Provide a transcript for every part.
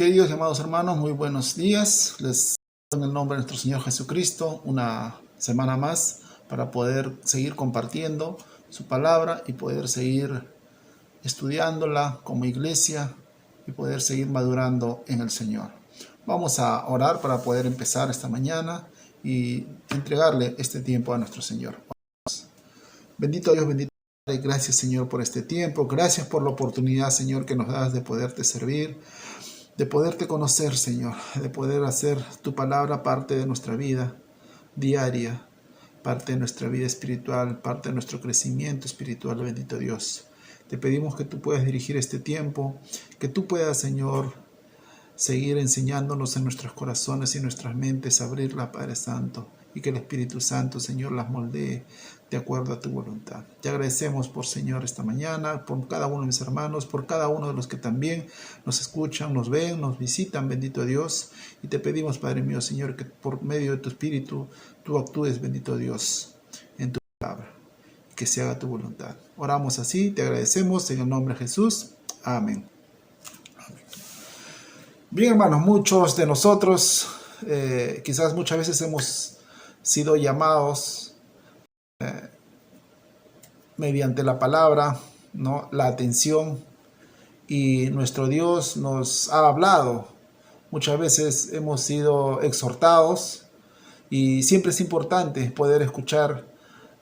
Queridos y amados hermanos, muy buenos días. Les doy en el nombre de nuestro Señor Jesucristo una semana más para poder seguir compartiendo su palabra y poder seguir estudiándola como iglesia y poder seguir madurando en el Señor. Vamos a orar para poder empezar esta mañana y entregarle este tiempo a nuestro Señor. Bendito Dios, bendito Padre, gracias Señor por este tiempo, gracias por la oportunidad Señor que nos das de poderte servir, de poderte conocer Señor, de poder hacer tu palabra parte de nuestra vida diaria, parte de nuestra vida espiritual, parte de nuestro crecimiento espiritual, bendito Dios. Te pedimos que tú puedas dirigir este tiempo, que tú puedas Señor seguir enseñándonos en nuestros corazones y nuestras mentes, abrirla, Padre Santo, y que el Espíritu Santo, Señor, las moldee de acuerdo a tu voluntad. Te agradecemos por, Señor, esta mañana, por cada uno de mis hermanos, por cada uno de los que también nos escuchan, nos ven, nos visitan, bendito Dios. Y te pedimos, Padre mío, Señor, que por medio de tu Espíritu, tú actúes, bendito Dios, en tu palabra, y que se haga tu voluntad. Oramos así, te agradecemos en el nombre de Jesús. Amén. Bien, hermanos, muchos de nosotros quizás muchas veces hemos sido llamados mediante la palabra, ¿no? La atención, y nuestro Dios nos ha hablado. Muchas veces hemos sido exhortados y siempre es importante poder escuchar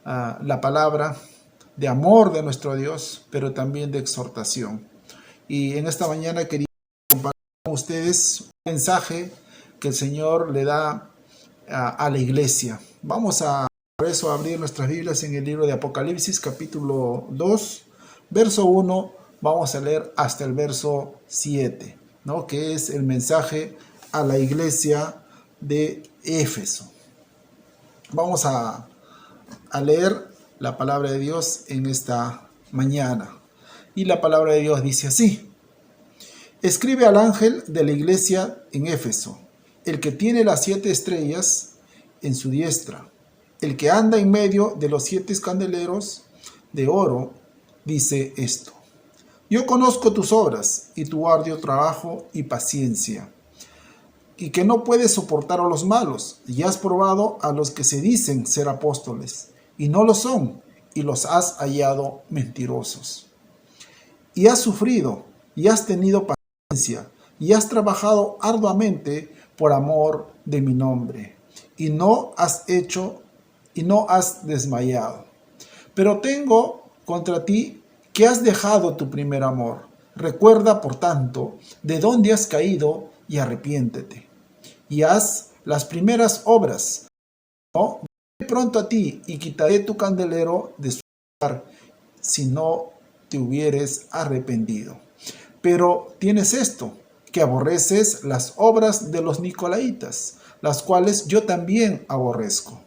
la palabra de amor de nuestro Dios, pero también de exhortación. Y en esta mañana quería compartir con ustedes un mensaje que el Señor le da a la iglesia. Vamos a por eso abrir nuestras Biblias en el libro de Apocalipsis, capítulo 2, verso 1, vamos a leer hasta el verso 7, ¿no? Que es el mensaje a la iglesia de Éfeso. Vamos a leer la palabra de Dios en esta mañana. Y la palabra de Dios dice así: escribe al ángel de la iglesia en Éfeso, el que tiene las 7 estrellas en su diestra, el que anda en medio de los 7 candeleros de oro, dice esto: yo conozco tus obras y tu arduo trabajo y paciencia, y que no puedes soportar a los malos, y has probado a los que se dicen ser apóstoles, y no lo son, y los has hallado mentirosos. Y has sufrido, y has tenido paciencia, y has trabajado arduamente por amor de mi nombre, y no has desmayado. Pero tengo contra ti que has dejado tu primer amor. Recuerda, por tanto, de dónde has caído y arrepiéntete. Y haz las primeras obras. No, vendré pronto a ti y quitaré tu candelero de su lugar, si no te hubieres arrepentido. Pero tienes esto, que aborreces las obras de los nicolaítas, las cuales yo también aborrezco.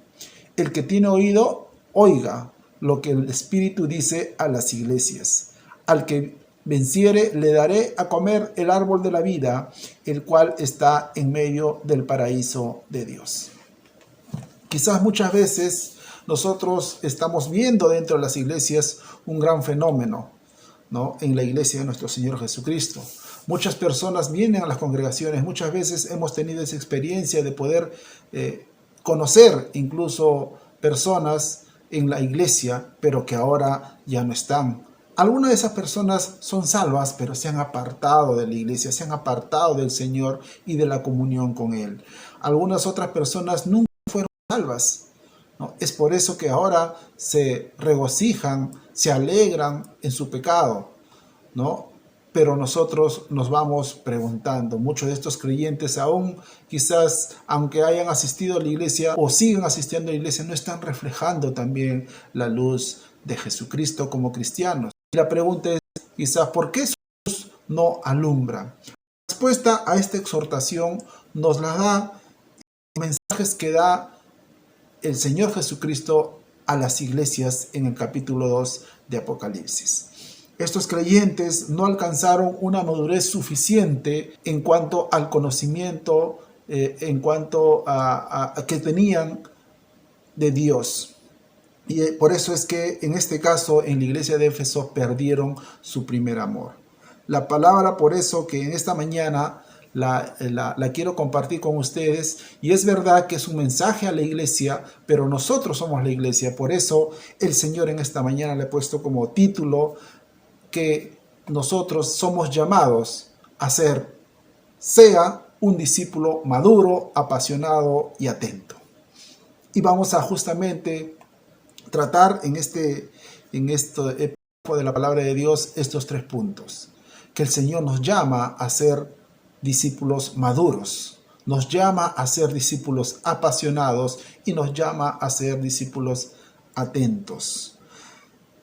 El que tiene oído, oiga lo que el Espíritu dice a las iglesias. Al que venciere, le daré a comer el árbol de la vida, el cual está en medio del paraíso de Dios. Quizás muchas veces nosotros estamos viendo dentro de las iglesias un gran fenómeno, ¿no? En la iglesia de nuestro Señor Jesucristo. Muchas personas vienen a las congregaciones, muchas veces hemos tenido esa experiencia de poder conocer incluso personas en la iglesia, pero que ahora ya no están. Algunas de esas personas son salvas, pero se han apartado de la iglesia, se han apartado del Señor y de la comunión con Él. Algunas otras personas nunca fueron salvas, ¿no? Es por eso que ahora se regocijan, se alegran en su pecado, ¿no? Pero nosotros nos vamos preguntando, muchos de estos creyentes aún quizás, aunque hayan asistido a la iglesia o sigan asistiendo a la iglesia, no están reflejando también la luz de Jesucristo como cristianos. Y la pregunta es quizás, ¿por qué su luz no alumbra? La respuesta a esta exhortación nos la da mensajes que da el Señor Jesucristo a las iglesias en el capítulo 2 de Apocalipsis. Estos creyentes no alcanzaron una madurez suficiente en cuanto al conocimiento, en cuanto a que tenían de Dios. Y por eso es que en este caso en la iglesia de Éfeso perdieron su primer amor. La palabra por eso que en esta mañana la quiero compartir con ustedes. Y es verdad que es un mensaje a la iglesia, pero nosotros somos la iglesia. Por eso el Señor en esta mañana le ha puesto como título que nosotros somos llamados a ser, sea un discípulo maduro, apasionado y atento. Y vamos a justamente tratar en este párrafo de la palabra de Dios estos 3 puntos. Que el Señor nos llama a ser discípulos maduros, nos llama a ser discípulos apasionados y nos llama a ser discípulos atentos.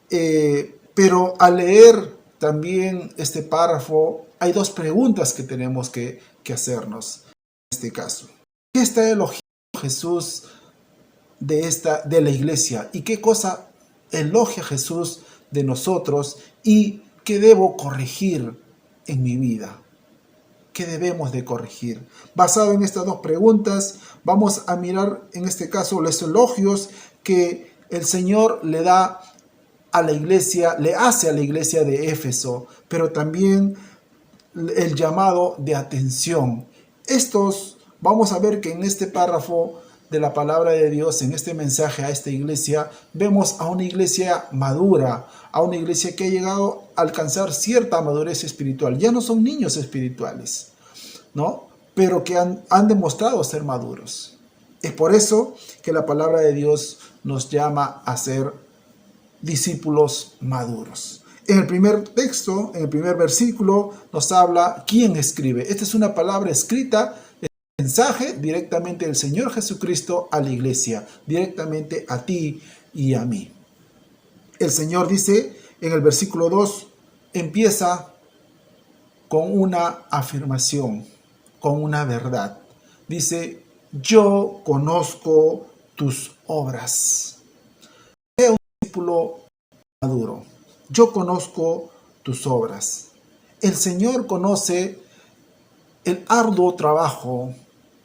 Pero al leer también este párrafo, hay 2 preguntas que tenemos que hacernos en este caso. ¿Qué está elogiando Jesús de la iglesia? ¿Y qué cosa elogia Jesús de nosotros? ¿Y qué debo corregir en mi vida? ¿Qué debemos de corregir? Basado en estas 2 preguntas, vamos a mirar en este caso los elogios que el Señor le da a la iglesia, le hace a la iglesia de Éfeso, pero también el llamado de atención. Vamos a ver que en este párrafo de la palabra de Dios, en este mensaje a esta iglesia, vemos a una iglesia madura, a una iglesia que ha llegado a alcanzar cierta madurez espiritual. Ya no son niños espirituales, ¿no? Pero que han demostrado ser maduros. Es por eso que la palabra de Dios nos llama a ser discípulos maduros. En el primer texto, en el primer versículo, nos habla quién escribe. Esta es una palabra escrita, mensaje directamente del Señor Jesucristo a la iglesia, directamente a ti y a mí. El Señor dice en el versículo 2, empieza con una afirmación, con una verdad. Dice, yo conozco tus obras. Sea un discípulo maduro. Yo conozco tus obras. El Señor conoce el arduo trabajo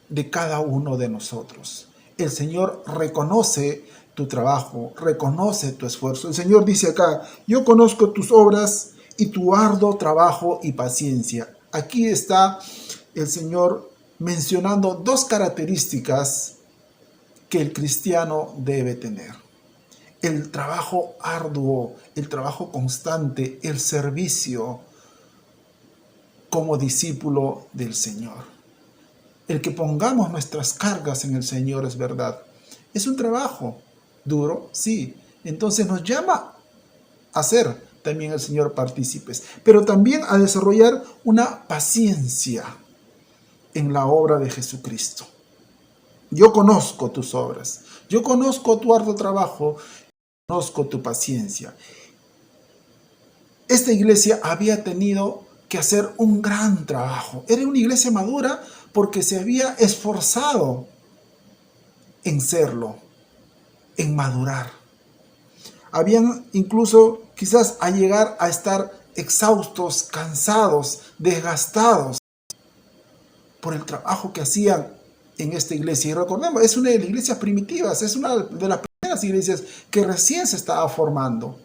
de cada uno de nosotros. El Señor reconoce tu trabajo, reconoce tu esfuerzo. El Señor dice acá, yo conozco tus obras y tu arduo trabajo y paciencia. Aquí está el Señor mencionando 2 características que el cristiano debe tener. El trabajo arduo, el trabajo constante, el servicio como discípulo del Señor. El que pongamos nuestras cargas en el Señor es verdad. Es un trabajo duro, sí. Entonces nos llama a ser también el Señor partícipes, pero también a desarrollar una paciencia en la obra de Jesucristo. Yo conozco tus obras, yo conozco tu arduo trabajo, conozco tu paciencia. Esta iglesia había tenido que hacer un gran trabajo. Era una iglesia madura porque se había esforzado en serlo, en madurar. Habían incluso quizás a llegar a estar exhaustos, cansados, desgastados por el trabajo que hacían en esta iglesia. Y recordemos, es una de las iglesias primitivas, es una de las primeras iglesias que recién se estaba formando,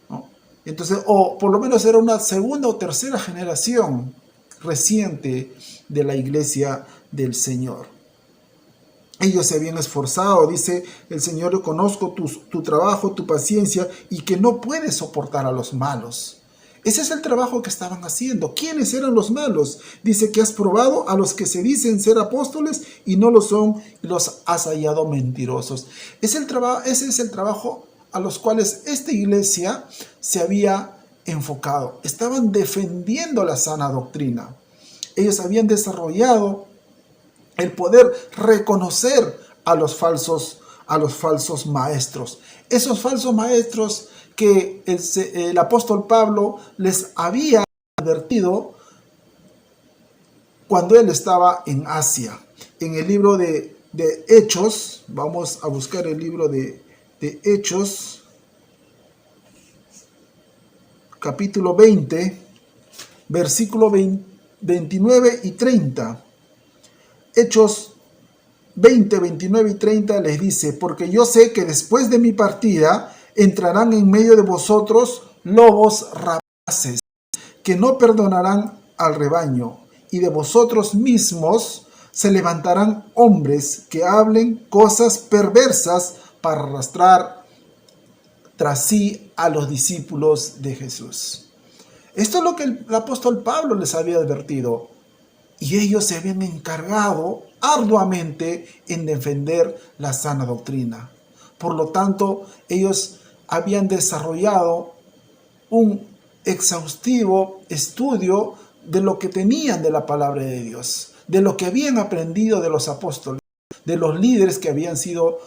¿no? Entonces, o por lo menos era una segunda o tercera generación reciente de la iglesia del Señor. Ellos se habían esforzado, dice el Señor, yo conozco tu trabajo, tu paciencia y que no puedes soportar a los malos. Ese es el trabajo que estaban haciendo. ¿Quiénes eran los malos? Dice que has probado a los que se dicen ser apóstoles y no lo son, y los has hallado mentirosos. Ese es el trabajo a los cuales esta iglesia se había enfocado. Estaban defendiendo la sana doctrina. Ellos habían desarrollado el poder reconocer a los falsos maestros. Esos falsos maestros que el apóstol Pablo les había advertido cuando él estaba en Asia. En el libro de Hechos, vamos a buscar el libro de Hechos, capítulo 20, versículo 29 y 30. Hechos 20, 29 y 30 les dice, porque yo sé que después de mi partida entrarán en medio de vosotros lobos rapaces, que no perdonarán al rebaño, y de vosotros mismos se levantarán hombres que hablen cosas perversas para arrastrar tras sí a los discípulos de Jesús. Esto es lo que el apóstol Pablo les había advertido, y ellos se habían encargado arduamente en defender la sana doctrina. Por lo tanto, ellos habían desarrollado un exhaustivo estudio de lo que tenían de la palabra de Dios, de lo que habían aprendido de los apóstoles, de los líderes que habían sido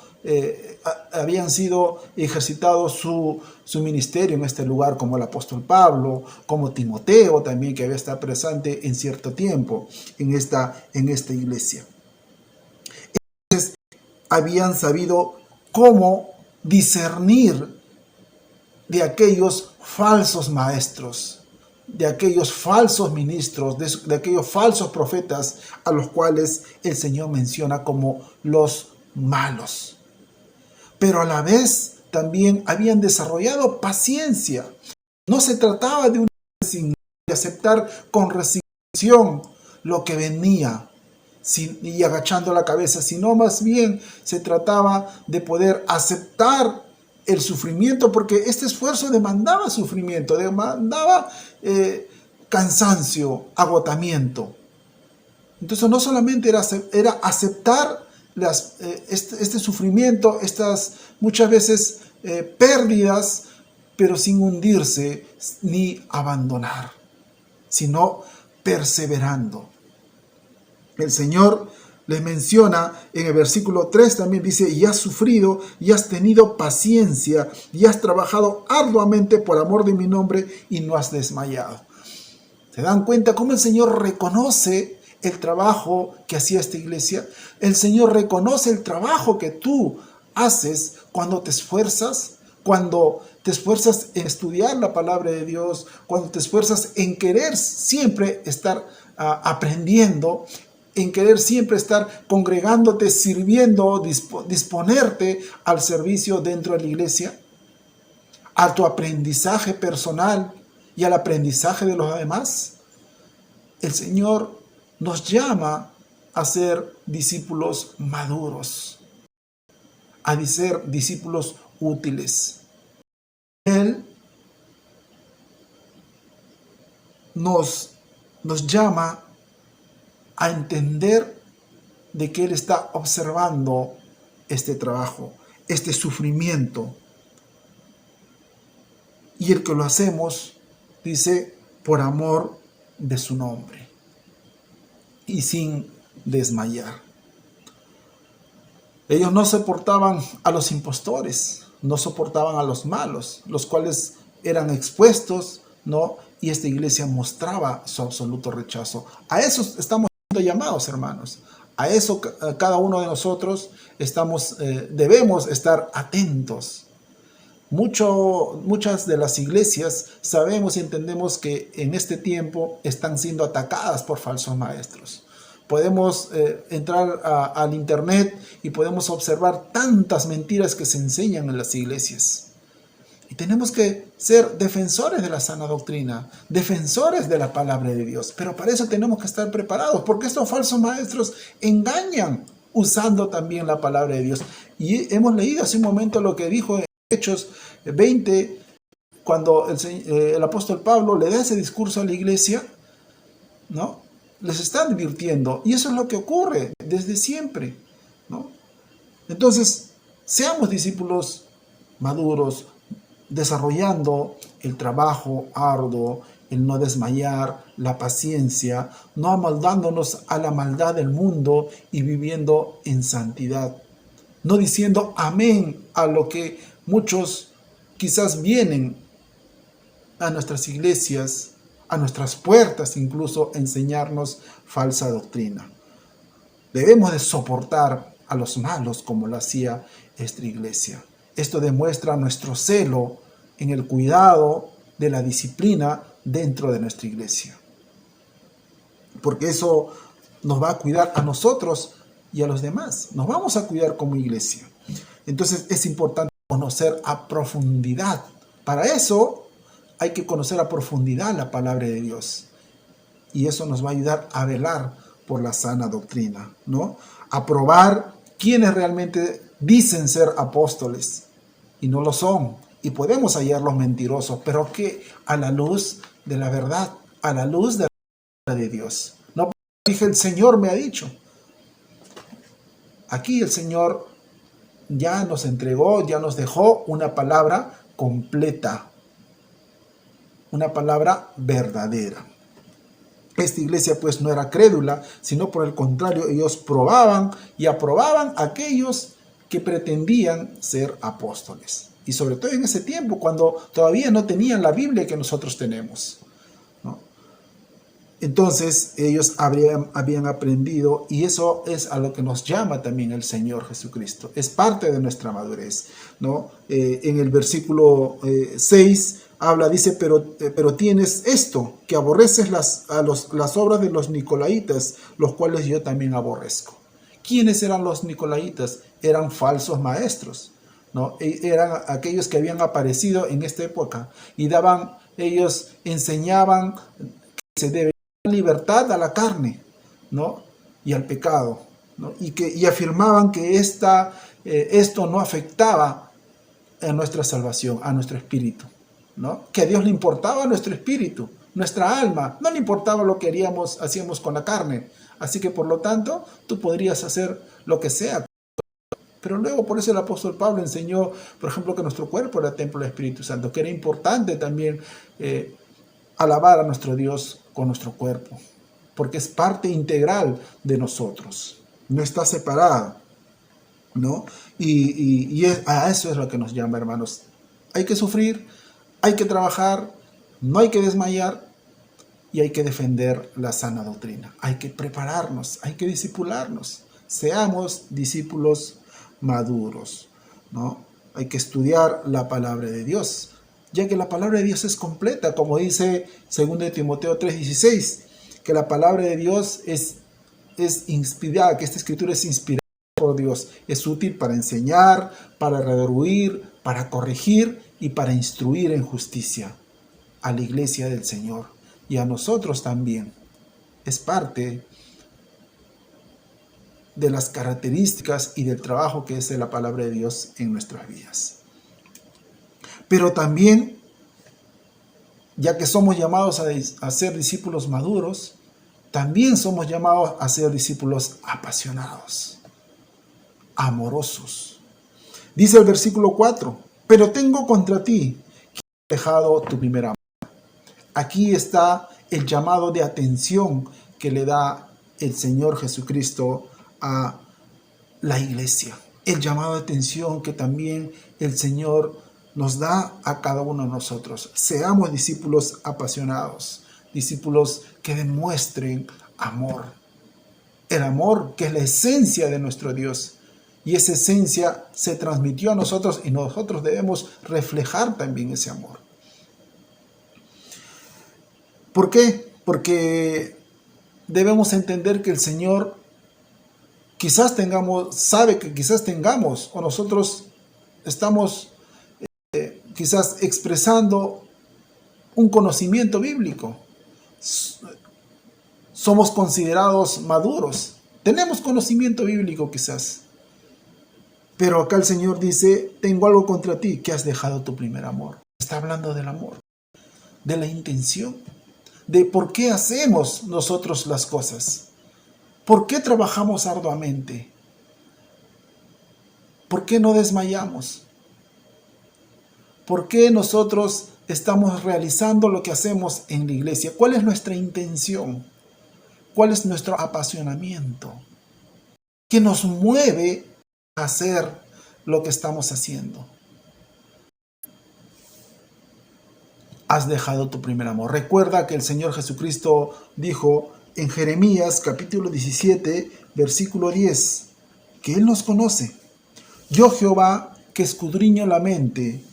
ejercitado su ministerio en este lugar, como el apóstol Pablo, como Timoteo también, que había estado presente en cierto tiempo en esta iglesia. Entonces, habían sabido cómo discernir de aquellos falsos maestros, de aquellos falsos ministros, de aquellos falsos profetas a los cuales el Señor menciona como los malos. Pero a la vez también habían desarrollado paciencia. No se trataba de aceptar con resignación lo que venía y agachando la cabeza, sino más bien se trataba de poder aceptar el sufrimiento, porque este esfuerzo demandaba sufrimiento, demandaba cansancio, agotamiento. Entonces no solamente era aceptar este sufrimiento, estas muchas veces pérdidas, pero sin hundirse ni abandonar, sino perseverando. El Señor les menciona en el versículo 3 también dice, y has sufrido, y has tenido paciencia, y has trabajado arduamente por amor de mi nombre, y no has desmayado. ¿Se dan cuenta cómo el Señor reconoce el trabajo que hacía esta iglesia? El Señor reconoce el trabajo que tú haces cuando te esfuerzas, en estudiar la palabra de Dios, cuando te esfuerzas en querer siempre estar aprendiendo, en querer siempre estar congregándote, sirviendo, disponerte al servicio dentro de la iglesia, a tu aprendizaje personal y al aprendizaje de los demás. El Señor nos llama a ser discípulos maduros, a ser discípulos útiles. Él nos llama a entender de que Él está observando este trabajo, este sufrimiento. Y el que lo hacemos, dice, por amor de su nombre y sin desmayar. Ellos no soportaban a los impostores, no soportaban a los malos, los cuales eran expuestos, ¿no? Y esta iglesia mostraba su absoluto rechazo. A eso estamos llamados, hermanos. A eso cada uno de nosotros debemos estar atentos. Muchas de las iglesias sabemos y entendemos que en este tiempo están siendo atacadas por falsos maestros. Podemos entrar al internet y podemos observar tantas mentiras que se enseñan en las iglesias. Y tenemos que ser defensores de la sana doctrina, defensores de la palabra de Dios. Pero para eso tenemos que estar preparados, porque estos falsos maestros engañan usando también la palabra de Dios. Y hemos leído hace un momento lo que dijo en Hechos 20, cuando el apóstol Pablo le da ese discurso a la iglesia, ¿no? Les está advirtiendo. Y eso es lo que ocurre desde siempre, ¿no? Entonces, seamos discípulos maduros, desarrollando el trabajo arduo, el no desmayar, la paciencia, no amoldándonos a la maldad del mundo y viviendo en santidad. No diciendo amén a lo que muchos quizás vienen a nuestras iglesias, a nuestras puertas incluso, a enseñarnos falsa doctrina. Debemos de soportar a los malos como lo hacía esta iglesia. Esto demuestra nuestro celo en el cuidado de la disciplina dentro de nuestra iglesia. Porque eso nos va a cuidar a nosotros y a los demás. Nos vamos a cuidar como iglesia. Entonces es importante conocer a profundidad. Para eso hay que conocer a profundidad la palabra de Dios. Y eso nos va a ayudar a velar por la sana doctrina, ¿no? A probar quiénes realmente dicen ser apóstoles y no lo son. Y podemos hallarlos mentirosos, pero que a la luz de la verdad, a la luz de la palabra de Dios. No dije, el Señor me ha dicho. Aquí el Señor ya nos entregó, ya nos dejó una palabra completa, una palabra verdadera. Esta iglesia pues no era crédula, sino por el contrario, ellos probaban y aprobaban a aquellos que pretendían ser apóstoles. Y sobre todo en ese tiempo, cuando todavía no tenían la Biblia que nosotros tenemos, ¿no? Entonces ellos habían aprendido, y eso es a lo que nos llama también el Señor Jesucristo. Es parte de nuestra madurez, ¿no? En el versículo 6 habla, dice, pero tienes esto, que aborreces las obras de los nicolaitas, los cuales yo también aborrezco. ¿Quiénes eran los nicolaitas? Eran falsos maestros, ¿no? Eran aquellos que habían aparecido en esta época y ellos enseñaban que se debe libertad a la carne, ¿no? Y al pecado, ¿no? Y afirmaban que esto no afectaba a nuestra salvación, a nuestro espíritu, ¿no? Que a Dios le importaba nuestro espíritu, nuestra alma, no le importaba lo que hacíamos con la carne. Así que por lo tanto, tú podrías hacer lo que sea. Pero luego por eso el apóstol Pablo enseñó, por ejemplo, que nuestro cuerpo era templo del Espíritu Santo, que era importante también alabar a nuestro Dios con nuestro cuerpo, porque es parte integral de nosotros, no está separada, ¿no? A eso es lo que nos llama, hermanos. Hay que sufrir, hay que trabajar, no hay que desmayar y hay que defender la sana doctrina. Hay que prepararnos, hay que discipularnos. Seamos discípulos maduros, ¿no? Hay que estudiar la palabra de Dios, ya que la palabra de Dios es completa, como dice 2 Timoteo 3:16, que la palabra de Dios es inspirada, que esta escritura es inspirada por Dios, es útil para enseñar, para redarguir, para corregir y para instruir en justicia a la iglesia del Señor y a nosotros también. Es parte de las características y del trabajo que hace la palabra de Dios en nuestras vidas. Pero también, ya que somos llamados a ser discípulos maduros, también somos llamados a ser discípulos apasionados, amorosos. Dice el versículo 4, pero tengo contra ti que has dejado tu primer amor. Aquí está el llamado de atención que le da el Señor Jesucristo a la iglesia. El llamado de atención que también el Señor nos da a cada uno de nosotros. Seamos discípulos apasionados, discípulos que demuestren amor. El amor que es la esencia de nuestro Dios. Y esa esencia se transmitió a nosotros y nosotros debemos reflejar también ese amor. ¿Por qué? Porque debemos entender que el Señor sabe que quizás tengamos, o nosotros estamos quizás expresando un conocimiento bíblico. Somos considerados maduros. Tenemos conocimiento bíblico quizás. Pero acá el Señor dice, tengo algo contra ti, que has dejado tu primer amor. Está hablando del amor, de la intención, de por qué hacemos nosotros las cosas. ¿Por qué trabajamos arduamente? ¿Por qué no desmayamos? ¿Por qué nosotros estamos realizando lo que hacemos en la iglesia? ¿Cuál es nuestra intención? ¿Cuál es nuestro apasionamiento? ¿Qué nos mueve a hacer lo que estamos haciendo? Has dejado tu primer amor. Recuerda que el Señor Jesucristo dijo en Jeremías capítulo 17, versículo 10, que Él nos conoce. Yo Jehová, que escudriño la mente,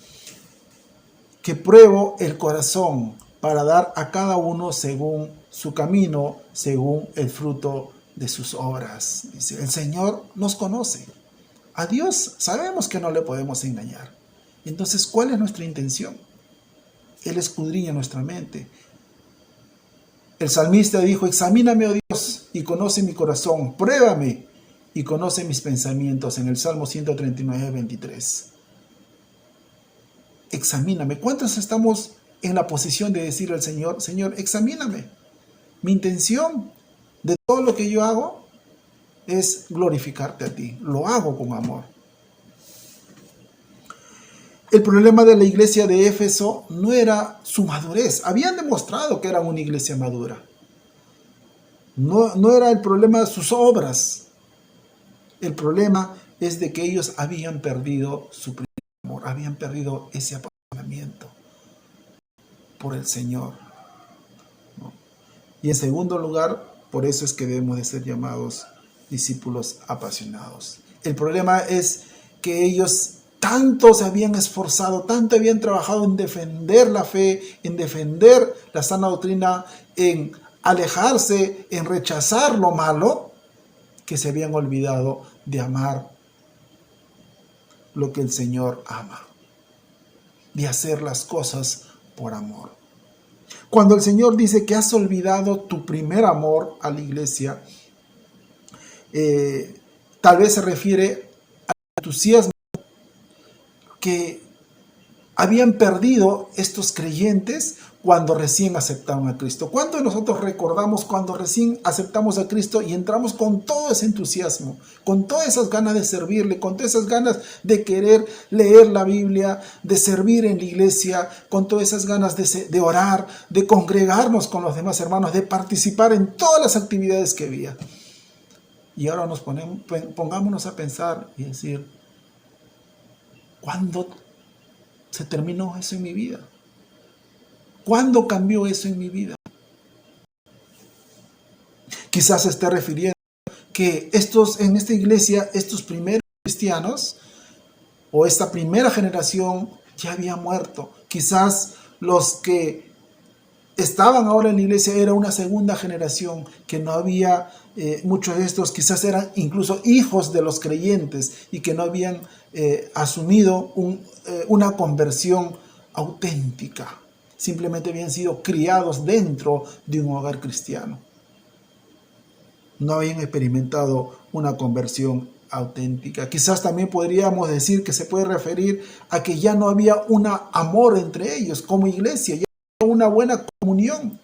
que pruebo el corazón para dar a cada uno según su camino, según el fruto de sus obras. Dice, el Señor nos conoce. A Dios sabemos que no le podemos engañar. Entonces, ¿cuál es nuestra intención? Él escudriña nuestra mente. El salmista dijo: examíname, oh Dios, y conoce mi corazón, pruébame y conoce mis pensamientos, en el Salmo 139, 23. Examíname. ¿Cuántos estamos en la posición de decir al Señor: Señor, examíname? Mi intención de todo lo que yo hago es glorificarte a ti. Lo hago con amor. El problema de la iglesia de Éfeso no era su madurez. Habían demostrado que eran una iglesia madura. No era el problema de sus obras. El problema es de que ellos habían perdido su primer amor. Habían perdido ese apasionamiento por el Señor, ¿no? Y en segundo lugar, por eso es que debemos de ser llamados discípulos apasionados. El problema es que ellos tanto se habían esforzado, tanto habían trabajado en defender la fe, en defender la sana doctrina, en alejarse, en rechazar lo malo, que se habían olvidado de amar lo que el Señor ama, de hacer las cosas por amor. Cuando el Señor dice que has olvidado tu primer amor a la iglesia, tal vez se refiere al entusiasmo que habían perdido estos creyentes cuando recién aceptaron a Cristo. ¿Cuántos de nosotros recordamos cuando recién aceptamos a Cristo y entramos con todo ese entusiasmo, con todas esas ganas de servirle, con todas esas ganas de querer leer la Biblia, de servir en la iglesia, con todas esas ganas de orar, de congregarnos con los demás hermanos, de participar en todas las actividades que había? Y ahora pongámonos a pensar y decir: ¿cuándo se terminó eso en mi vida? ¿Cuándo cambió eso en mi vida? Quizás se esté refiriendo que en esta iglesia, estos primeros cristianos o esta primera generación ya había muerto. Quizás los que estaban ahora en la iglesia era una segunda generación, que no había, muchos de estos quizás eran incluso hijos de los creyentes y que no habían asumido una conversión auténtica. Simplemente habían sido criados dentro de un hogar cristiano. No habían experimentado una conversión auténtica. Quizás también podríamos decir que se puede referir a que ya no había un amor entre ellos como iglesia, ya no había una buena comunión.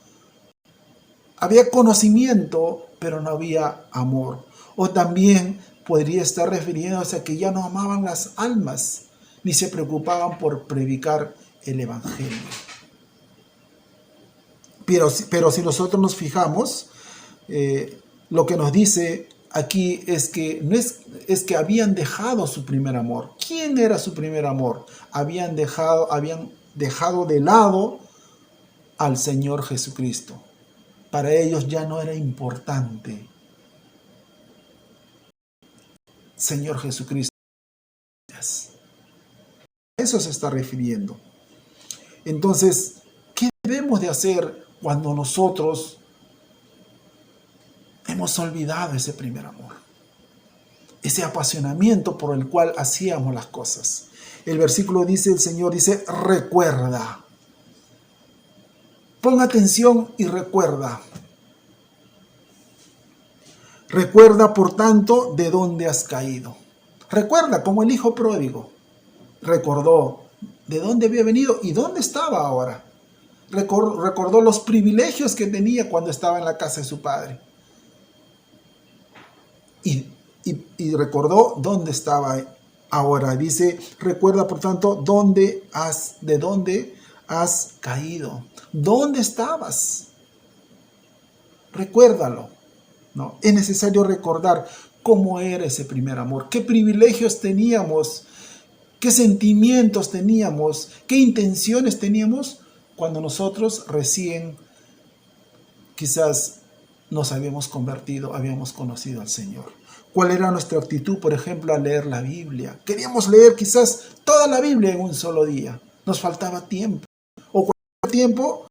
Había conocimiento, pero no había amor. O también podría estar refiriéndose a que ya no amaban las almas, ni se preocupaban por predicar el evangelio. Pero si nosotros nos fijamos, lo que nos dice aquí es que es que habían dejado su primer amor. ¿Quién era su primer amor? Habían dejado de lado al Señor Jesucristo. Para ellos ya no era importante Señor Jesucristo. A eso se está refiriendo. Entonces, ¿qué debemos de hacer cuando nosotros hemos olvidado ese primer amor? Ese apasionamiento por el cual hacíamos las cosas. El versículo dice, el Señor dice: recuerda. Pon atención y recuerda. Recuerda, por tanto, de dónde has caído. Recuerda, como el hijo pródigo recordó de dónde había venido y dónde estaba ahora. Recordó los privilegios que tenía cuando estaba en la casa de su padre. Y recordó dónde estaba ahora. Dice: recuerda, por tanto, de dónde has caído. ¿Dónde estabas? Recuérdalo, ¿no? Es necesario recordar cómo era ese primer amor, qué privilegios teníamos, qué sentimientos teníamos, qué intenciones teníamos cuando nosotros recién quizás nos habíamos convertido, habíamos conocido al Señor. ¿Cuál era nuestra actitud, por ejemplo, al leer la Biblia? Queríamos leer quizás toda la Biblia en un solo día. Nos faltaba tiempo. O cuando tiempo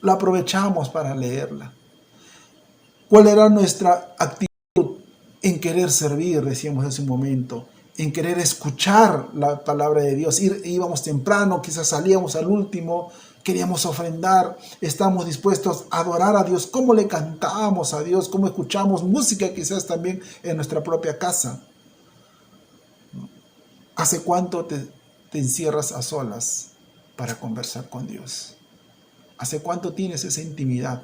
la aprovechamos para leerla. ¿Cuál era nuestra actitud en querer servir? Decíamos hace un momento. En querer escuchar la palabra de Dios. Íbamos temprano, quizás salíamos al último. queríamos ofrendar, estamos dispuestos a adorar a Dios, cómo le cantamos a Dios, cómo escuchamos música quizás también en nuestra propia casa. ¿Hace cuánto te encierras a solas para conversar con Dios? ¿Hace cuánto tienes esa intimidad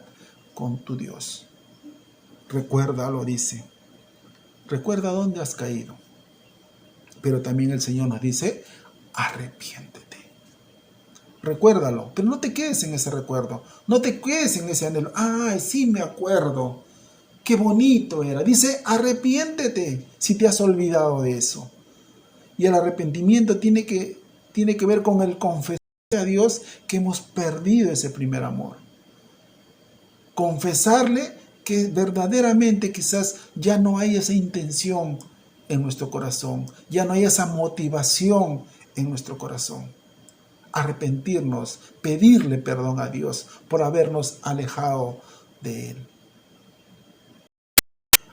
con tu Dios? Recuerda, lo dice. Recuerda dónde has caído. Pero también el Señor nos dice, arrepiéntete. Recuérdalo, pero no te quedes en ese recuerdo. No te quedes en ese anhelo. Ay, sí me acuerdo. Qué bonito era. Dice, arrepiéntete si te has olvidado de eso. Y el arrepentimiento tiene que ver con el confesar a Dios que hemos perdido ese primer amor. Confesarle que verdaderamente quizás ya no hay esa intención en nuestro corazón, ya no hay esa motivación en nuestro corazón. Arrepentirnos, pedirle perdón a Dios por habernos alejado de Él.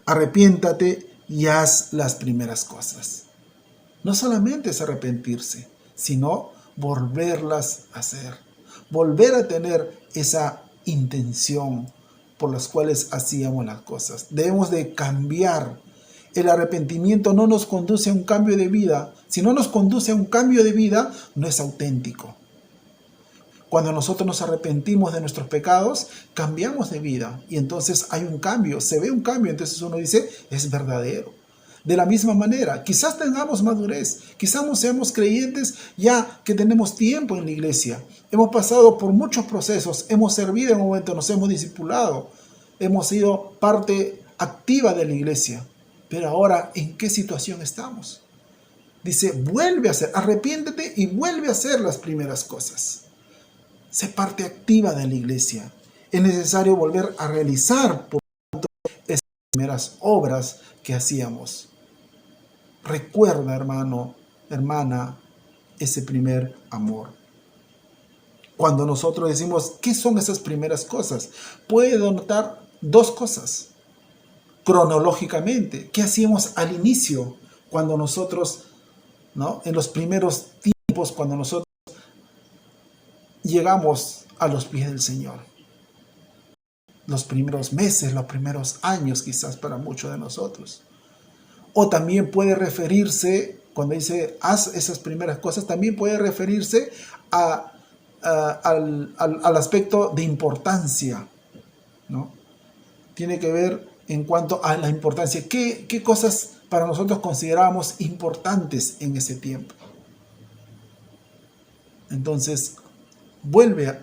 Arrepiéntate y haz las primeras cosas. No solamente es arrepentirse, sino volverlas a hacer. Volver a tener esa intención por las cuales hacíamos las cosas. Debemos de cambiar. El arrepentimiento no nos conduce a un cambio de vida. Si no nos conduce a un cambio de vida, no es auténtico. Cuando nosotros nos arrepentimos de nuestros pecados, cambiamos de vida y entonces hay un cambio, se ve un cambio, entonces uno dice, es verdadero. De la misma manera, quizás tengamos madurez, quizás no seamos creyentes ya que tenemos tiempo en la iglesia. Hemos pasado por muchos procesos, hemos servido en un momento, nos hemos discipulado, hemos sido parte activa de la iglesia. Pero ahora, ¿en qué situación estamos? Dice, vuelve a hacer, arrepiéntete y vuelve a hacer las primeras cosas. Sé parte activa de la iglesia. Es necesario volver a realizar por tanto esas primeras obras que hacíamos. Recuerda, hermano, hermana, ese primer amor. Cuando nosotros decimos, ¿qué son esas primeras cosas? Puede denotar dos cosas. Cronológicamente, ¿qué hacíamos al inicio? Cuando nosotros, ¿no? En los primeros tiempos, cuando nosotros llegamos a los pies del Señor. Los primeros meses, los primeros años, quizás para muchos de nosotros. O también puede referirse, cuando dice haz esas primeras cosas, también puede referirse al aspecto de importancia, ¿no? Tiene que ver en cuanto a la importancia. ¿Qué cosas para nosotros considerábamos importantes en ese tiempo? Entonces, vuelve a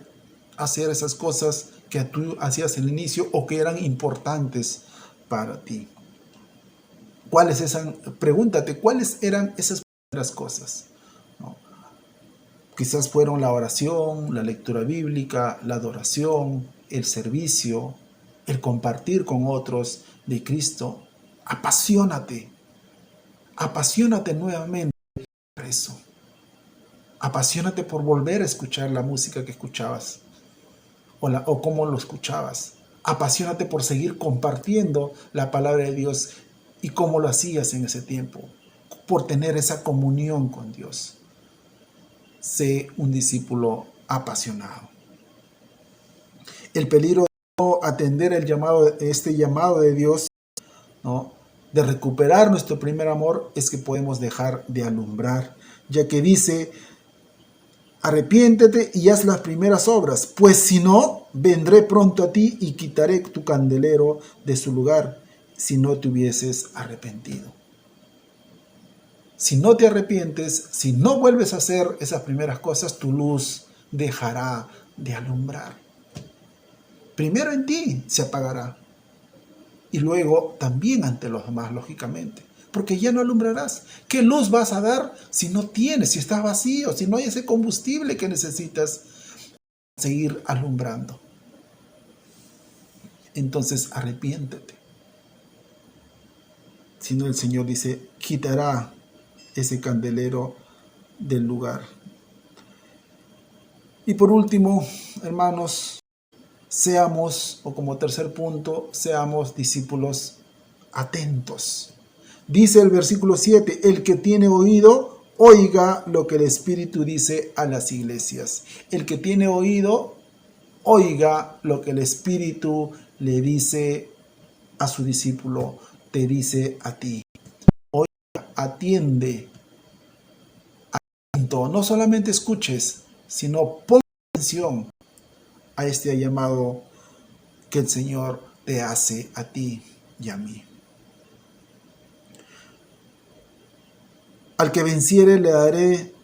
hacer esas cosas que tú hacías al inicio o que eran importantes para ti. Pregúntate, ¿cuáles eran esas primeras cosas? ¿No? Quizás fueron la oración, la lectura bíblica, la adoración, el servicio, el compartir con otros de Cristo. Apasionate nuevamente por eso. Apasionate por volver a escuchar la música que escuchabas o cómo lo escuchabas. Apasionate por seguir compartiendo la palabra de Dios y cómo lo hacías en ese tiempo, por tener esa comunión con Dios. Sé un discípulo apasionado. El peligro de no atender este llamado de Dios, ¿no?, de recuperar nuestro primer amor, es que podemos dejar de alumbrar, ya que dice, arrepiéntete y haz las primeras obras, pues si no, vendré pronto a ti y quitaré tu candelero de su lugar, si no te hubieses arrepentido. Si no te arrepientes, si no vuelves a hacer esas primeras cosas, tu luz dejará de alumbrar. Primero en ti se apagará y luego también ante los demás, lógicamente, porque ya no alumbrarás. ¿Qué luz vas a dar si no tienes, si estás vacío, si no hay ese combustible que necesitas seguir alumbrando? Entonces arrepiéntete. Si no, el Señor dice, quitará ese candelero del lugar. Y por último, hermanos, o como tercer punto, seamos discípulos atentos. Dice el versículo 7, el que tiene oído, oiga lo que el Espíritu dice a las iglesias. El que tiene oído, oiga lo que el Espíritu le dice a su discípulo, te dice a ti. Oiga, atiende, atento, no solamente escuches, sino pon atención a este llamado que el Señor te hace a ti y a mí. Al que venciere le daré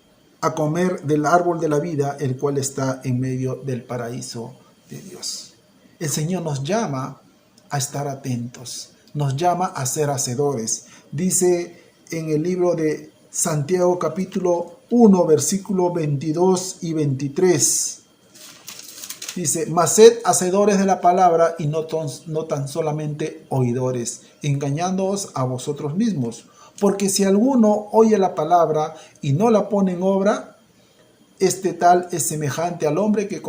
a comer del árbol de la vida, el cual está en medio del paraíso de Dios. El Señor nos llama a estar atentos, nos llama a ser hacedores. Dice en el libro de Santiago capítulo 1, versículos 22 y 23. Dice, mas sed hacedores de la palabra y no tan solamente oidores, engañándoos a vosotros mismos. Porque si alguno oye la palabra y no la pone en obra, este tal es semejante al hombre que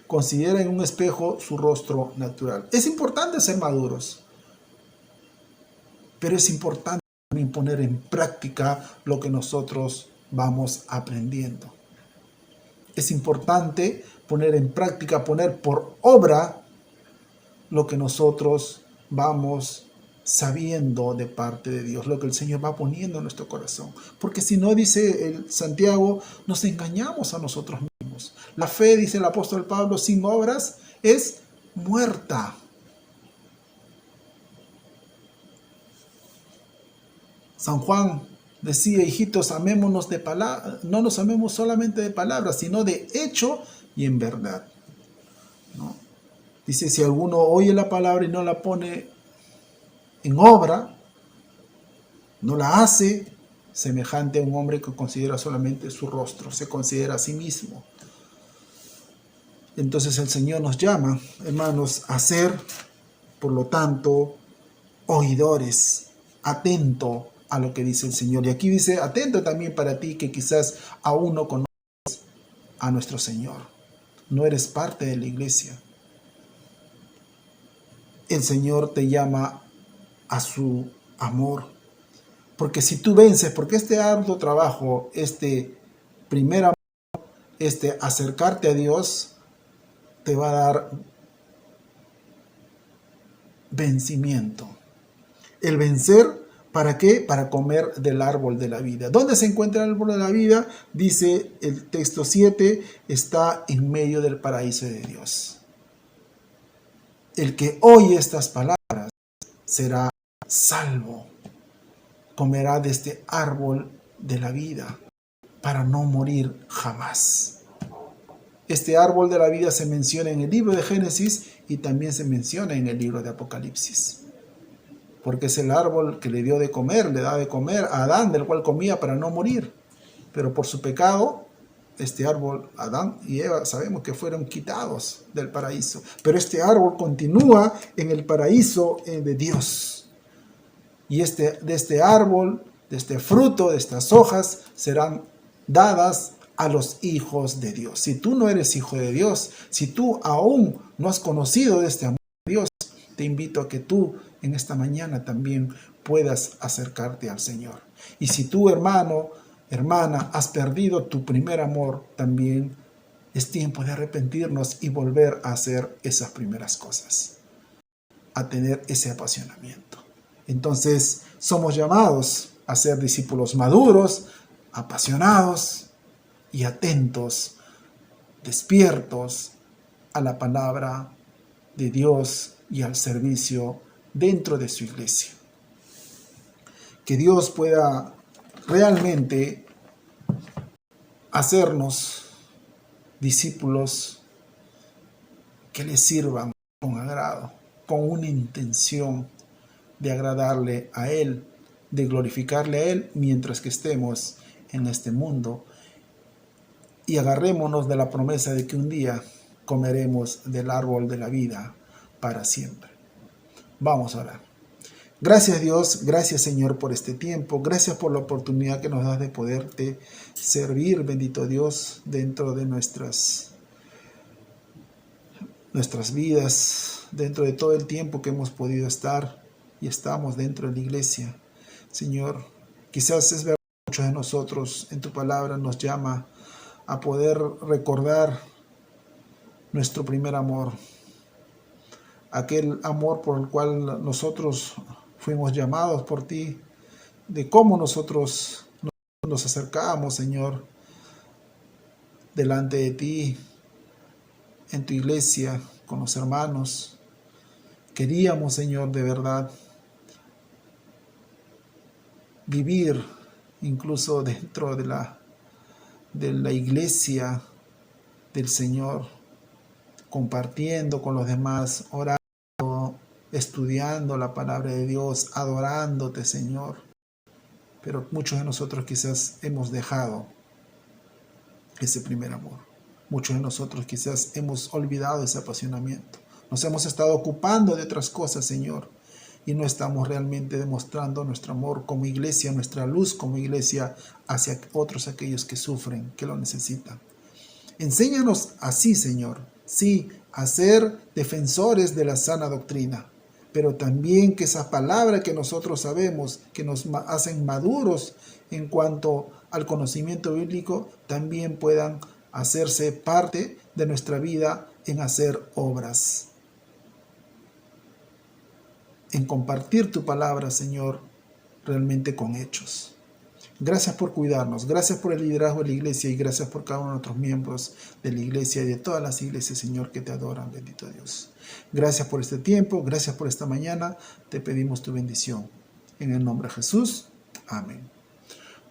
considera en un espejo su rostro natural. Es importante ser maduros, pero es importante también poner en práctica lo que nosotros vamos aprendiendo. Es importante poner en práctica, poner por obra lo que nosotros vamos sabiendo de parte de Dios, lo que el Señor va poniendo en nuestro corazón. Porque si no, dice el Santiago, nos engañamos a nosotros mismos. La fe, dice el apóstol Pablo, sin obras es muerta. San Juan decía, hijitos, amémonos de palabra, no nos amemos solamente de palabras, sino de hecho y en verdad, ¿no? Dice, si alguno oye la palabra y no la pone en obra, no la hace, semejante a un hombre que considera solamente su rostro, se considera a sí mismo. Entonces el Señor nos llama, hermanos, a ser, por lo tanto, oidores, atento a lo que dice el Señor. Y aquí dice, atento también para ti que quizás aún no conoces a nuestro Señor. No eres parte de la iglesia. El Señor te llama a su amor. Porque si tú vences, porque este arduo trabajo, este primer amor, este acercarte a Dios, te va a dar vencimiento. El vencer, ¿para qué? Para comer del árbol de la vida. ¿Dónde se encuentra el árbol de la vida? Dice el texto 7, está en medio del paraíso de Dios. El que oye estas palabras será salvo. Comerá de este árbol de la vida para no morir jamás. Este árbol de la vida se menciona en el libro de Génesis y también se menciona en el libro de Apocalipsis. Porque es el árbol que le dio de comer, le da de comer a Adán, del cual comía para no morir. Pero por su pecado, este árbol, Adán y Eva, sabemos que fueron quitados del paraíso. Pero este árbol continúa en el paraíso de Dios. Y de este árbol, de este fruto, de estas hojas, serán dadas a los hijos de Dios. Si tú no eres hijo de Dios, si tú aún no has conocido de este amor de Dios, te invito a que tú en esta mañana también puedas acercarte al Señor. Y si tú, hermano, hermana, has perdido tu primer amor, también es tiempo de arrepentirnos y volver a hacer esas primeras cosas, a tener ese apasionamiento. Entonces, somos llamados a ser discípulos maduros, apasionados y atentos, despiertos a la palabra de Dios y al servicio dentro de su iglesia. Que Dios pueda realmente hacernos discípulos que le sirvan con agrado, con una intención de agradarle a Él, de glorificarle a Él mientras que estemos en este mundo. Y agarrémonos de la promesa de que un día comeremos del árbol de la vida para siempre. Vamos a orar. Gracias Dios, gracias Señor por este tiempo, gracias por la oportunidad que nos das de poderte servir, bendito Dios, dentro de nuestras vidas, dentro de todo el tiempo que hemos podido estar y estamos dentro de la iglesia. Señor, quizás es verdad Muchos de nosotros en tu palabra nos llama a poder recordar nuestro primer amor, aquel amor por el cual nosotros fuimos llamados por ti, de cómo nosotros nos acercábamos, Señor, delante de ti, en tu iglesia, con los hermanos. Queríamos, Señor, de verdad, vivir incluso dentro de la iglesia del Señor, compartiendo con los demás, orando, estudiando la palabra de Dios, adorándote, Señor. Pero muchos de nosotros quizás hemos dejado ese primer amor. Muchos de nosotros quizás hemos olvidado ese apasionamiento. Nos hemos estado ocupando de otras cosas, Señor, y no estamos realmente demostrando nuestro amor como iglesia, nuestra luz como iglesia hacia otros, aquellos que sufren, que lo necesitan. Enséñanos así, Señor, sí, a ser defensores de la sana doctrina, pero también que esa palabra que nosotros sabemos, que nos hacen maduros en cuanto al conocimiento bíblico, también puedan hacerse parte de nuestra vida en hacer obras, en compartir tu palabra, Señor, realmente con hechos. Gracias por cuidarnos, gracias por el liderazgo de la iglesia y gracias por cada uno de nuestros miembros de la iglesia y de todas las iglesias, Señor, que te adoran, bendito Dios. Gracias por este tiempo, gracias por esta mañana, te pedimos tu bendición. En el nombre de Jesús, amén.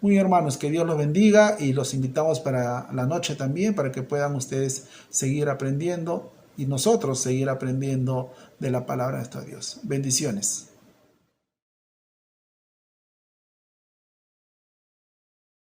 Muy bien, hermanos, que Dios los bendiga y los invitamos para la noche también, para que puedan ustedes seguir aprendiendo y nosotros seguir aprendiendo de la palabra de nuestro Dios. Bendiciones.